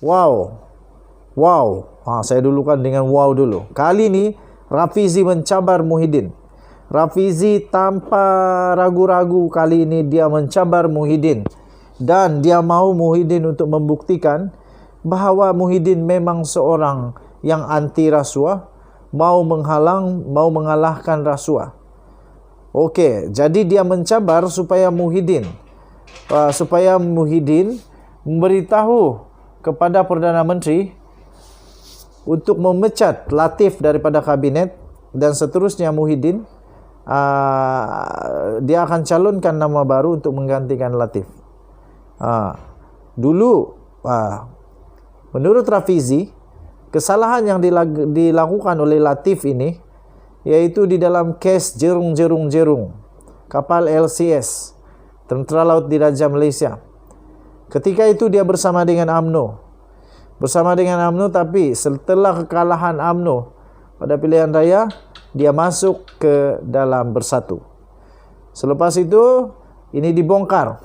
Wow, wow. Saya dulukan dengan wow dulu. Kali ini Rafizi mencabar Muhyiddin. Rafizi tanpa ragu-ragu kali ini dia mencabar Muhyiddin. Dan dia mau Muhyiddin untuk membuktikan bahawa Muhyiddin memang seorang yang anti rasuah, mau mengalahkan rasuah. Okey, jadi dia mencabar supaya Muhyiddin memberitahu kepada Perdana Menteri untuk memecat Latif daripada kabinet, dan seterusnya Muhyiddin dia akan calonkan nama baru untuk menggantikan Latif. Dulu menurut Rafizi, kesalahan yang dilakukan oleh Latif ini yaitu di dalam kes Jerung kapal LCS Tentera Laut Diraja Malaysia. Ketika itu dia bersama dengan UMNO, tapi setelah kekalahan UMNO pada pilihan raya, dia masuk ke dalam Bersatu. Selepas itu ini dibongkar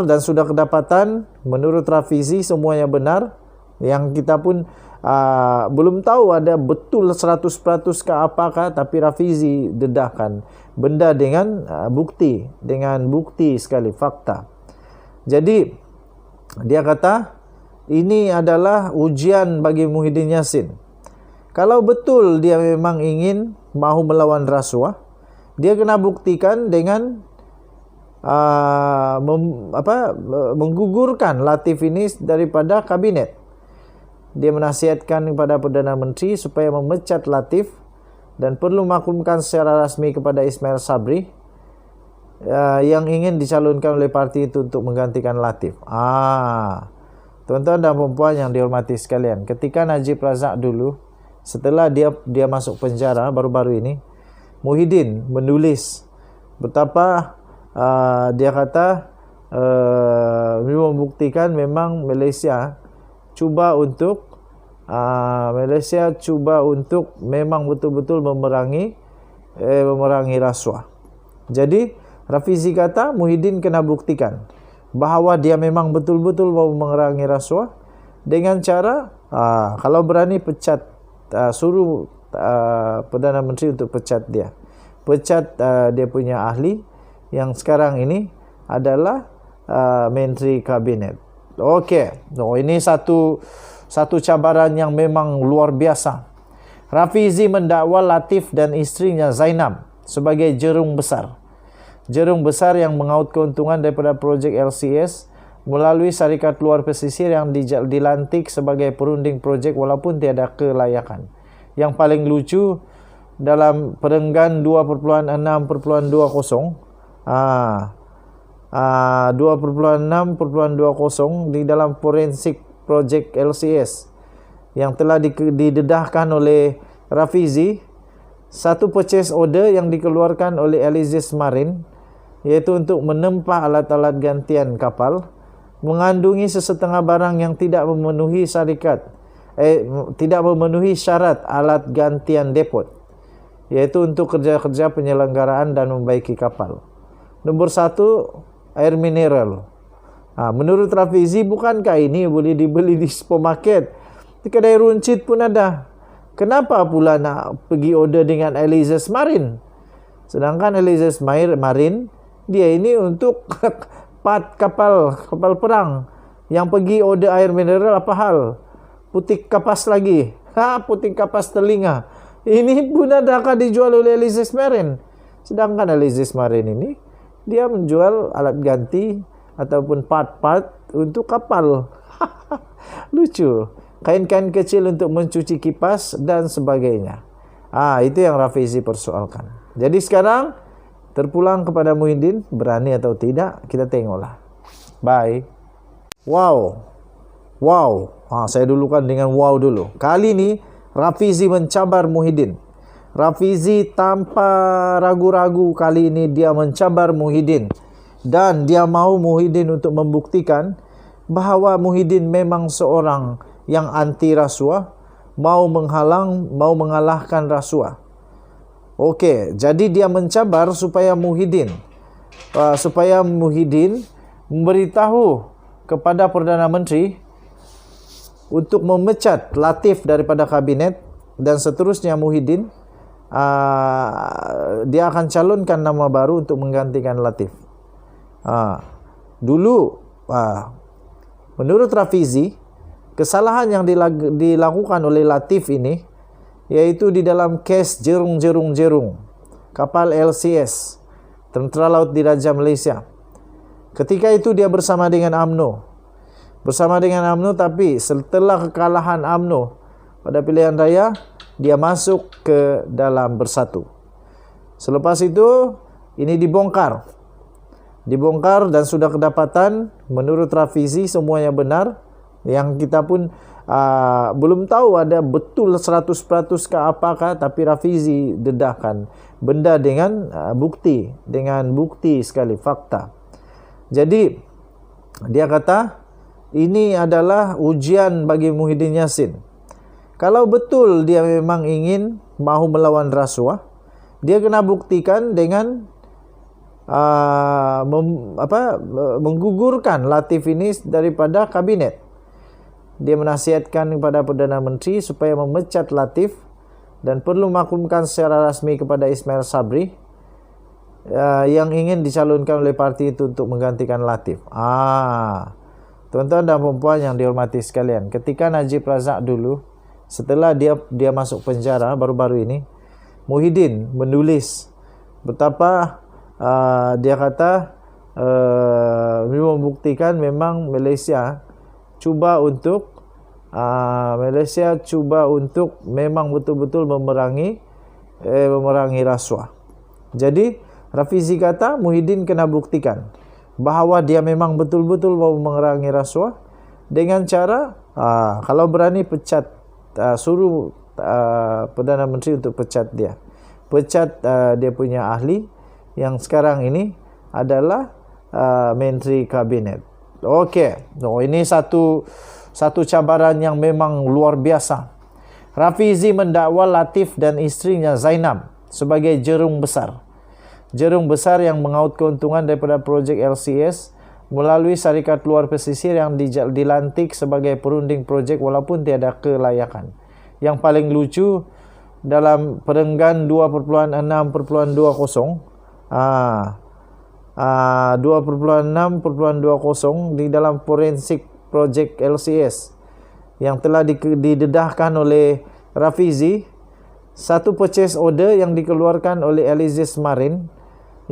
dan sudah kedapatan menurut Rafizi semuanya benar. Yang kita pun belum tahu ada betul 100% ke apakah, tapi Rafizi dedahkan benda dengan bukti sekali, fakta. Jadi dia kata ini adalah ujian bagi Muhyiddin Yassin. Kalau betul dia memang ingin mahu melawan rasuah, dia kena buktikan dengan menggugurkan Latif ini daripada kabinet. Dia menasihatkan kepada Perdana Menteri supaya memecat Latif dan perlu maklumkan secara rasmi kepada Ismail Sabri yang ingin dicalonkan oleh parti itu untuk menggantikan Latif. Tuan-tuan dan puan yang dihormati sekalian, ketika Najib Razak dulu, setelah dia masuk penjara baru-baru ini, Muhyiddin menulis betapa dia kata membuktikan memang Malaysia cuba untuk memang betul-betul memerangi rasuah. Jadi Rafizi kata Muhyiddin kena buktikan bahawa dia memang betul-betul mau memerangi rasuah dengan cara kalau berani pecat, suruh Perdana Menteri untuk pecat dia punya ahli yang sekarang ini adalah Menteri Kabinet. Okey, ini satu cabaran yang memang luar biasa. Rafizi mendakwa Latif dan isterinya Zainab sebagai jerung besar yang mengaut keuntungan daripada projek LCS melalui syarikat luar pesisir yang dilantik sebagai perunding projek walaupun tiada kelayakan. Yang paling lucu dalam perenggan 2.6.20 di dalam forensik projek LCS yang telah didedahkan oleh Rafizi, satu purchase order yang dikeluarkan oleh Alizes Marine iaitu untuk menempah alat-alat gantian kapal mengandungi sesetengah barang yang tidak memenuhi syarat alat gantian depot, iaitu untuk kerja-kerja penyelenggaraan dan membaiki kapal. Nombor 1, air mineral. Menurut Rafizi, bukankah ini boleh dibeli di supermarket? Di kedai runcit pun ada. Kenapa pula nak pergi order dengan Alizes Marine? Sedangkan Alizes Marine, dia ini untuk part kapal perang. Yang pergi order air mineral apa hal? Putik kapas lagi. Putik kapas telinga. Ini pun adakah dijual oleh Alizes Marine? Sedangkan Alizes Marine ini, dia menjual alat ganti ataupun part-part untuk kapal. Lucu. Kain-kain kecil untuk mencuci kipas dan sebagainya. Itu yang Rafizi persoalkan. Jadi sekarang terpulang kepada Muhyiddin, berani atau tidak, kita tengoklah. Bye. Wow. Saya dulukan dengan wow dulu. Kali ini Rafizi mencabar Muhyiddin. Rafizi tanpa ragu-ragu kali ini dia mencabar Muhyiddin. Dan dia mau Muhyiddin untuk membuktikan bahawa Muhyiddin memang seorang yang anti rasuah, mau mengalahkan rasuah. Okey, jadi dia mencabar supaya Muhyiddin memberitahu kepada Perdana Menteri untuk memecat Latif daripada kabinet dan seterusnya Muhyiddin, dia akan calonkan nama baru untuk menggantikan Latif. Dulu menurut Rafizi, kesalahan yang dilakukan oleh Latif ini yaitu di dalam kes Jerung kapal LCS Tentera Laut Diraja Malaysia. Ketika itu dia bersama dengan UMNO, tapi setelah kekalahan UMNO pada pilihan raya, dia masuk ke dalam Bersatu. Selepas itu ini dibongkar dan sudah kedapatan menurut Rafizi semuanya benar. Yang kita pun belum tahu ada betul 100% ke apakah, tapi Rafizi dedahkan benda dengan bukti sekali, fakta. Jadi dia kata ini adalah ujian bagi Muhyiddin Yassin. Kalau betul dia memang ingin mahu melawan rasuah, dia kena buktikan dengan menggugurkan Latif ini daripada kabinet. Dia menasihatkan kepada Perdana Menteri supaya memecat Latif dan perlu maklumkan secara rasmi kepada Ismail Sabri yang ingin dicalonkan oleh parti itu untuk menggantikan Latif. Tuan-tuan dan puan yang dihormati sekalian, ketika Najib Razak dulu, setelah dia masuk penjara baru-baru ini, Muhyiddin menulis betapa dia kata membuktikan memang Malaysia cuba untuk memang betul-betul memerangi rasuah. Jadi Rafizi kata Muhyiddin kena buktikan bahawa dia memang betul-betul mau memerangi rasuah dengan cara kalau berani pecat, suruh Perdana Menteri untuk pecat dia punya ahli yang sekarang ini adalah Menteri Kabinet. Okey, ini satu cabaran yang memang luar biasa. Rafizi mendakwa Latif dan isterinya Zainab sebagai jerung besar yang mengaut keuntungan daripada projek LCS melalui syarikat luar pesisir yang dilantik sebagai perunding projek walaupun tiada kelayakan. Yang paling lucu dalam perenggan 2.6.20 2.6.20 di dalam forensik projek LCS yang telah didedahkan oleh Rafizi, satu purchase order yang dikeluarkan oleh Alizes Marine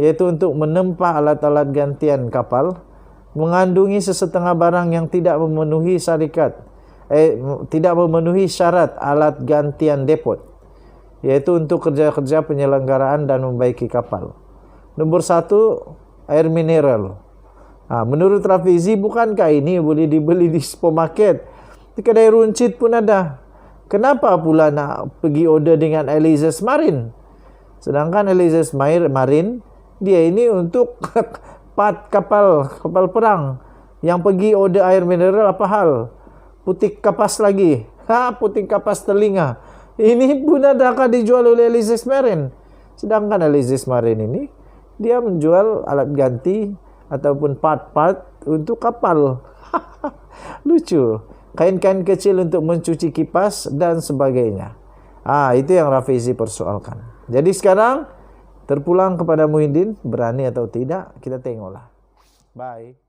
iaitu untuk menempah alat-alat gantian kapal mengandungi sesetengah barang yang tidak memenuhi syarat alat gantian depot, iaitu untuk kerja-kerja penyelenggaraan dan membaiki kapal. Nombor 1, air mineral. Menurut Rafizi, bukankah ini boleh dibeli di supermarket? Di kedai runcit pun ada. Kenapa pula nak pergi order dengan Alizes Marine? Sedangkan Alizes Marine, dia ini untuk part kapal perang. Yang pergi order air mineral apa hal? Putih kapas lagi. Putih kapas telinga. Ini pun adakah dijual oleh Alizes Marine? Sedangkan Alizes Marine ini, dia menjual alat ganti ataupun part-part untuk kapal. Lucu. Kain-kain kecil untuk mencuci kipas dan sebagainya. Itu yang Rafizi persoalkan. Jadi sekarang terpulang kepada Muhyiddin, berani atau tidak, kita tengoklah. Bye.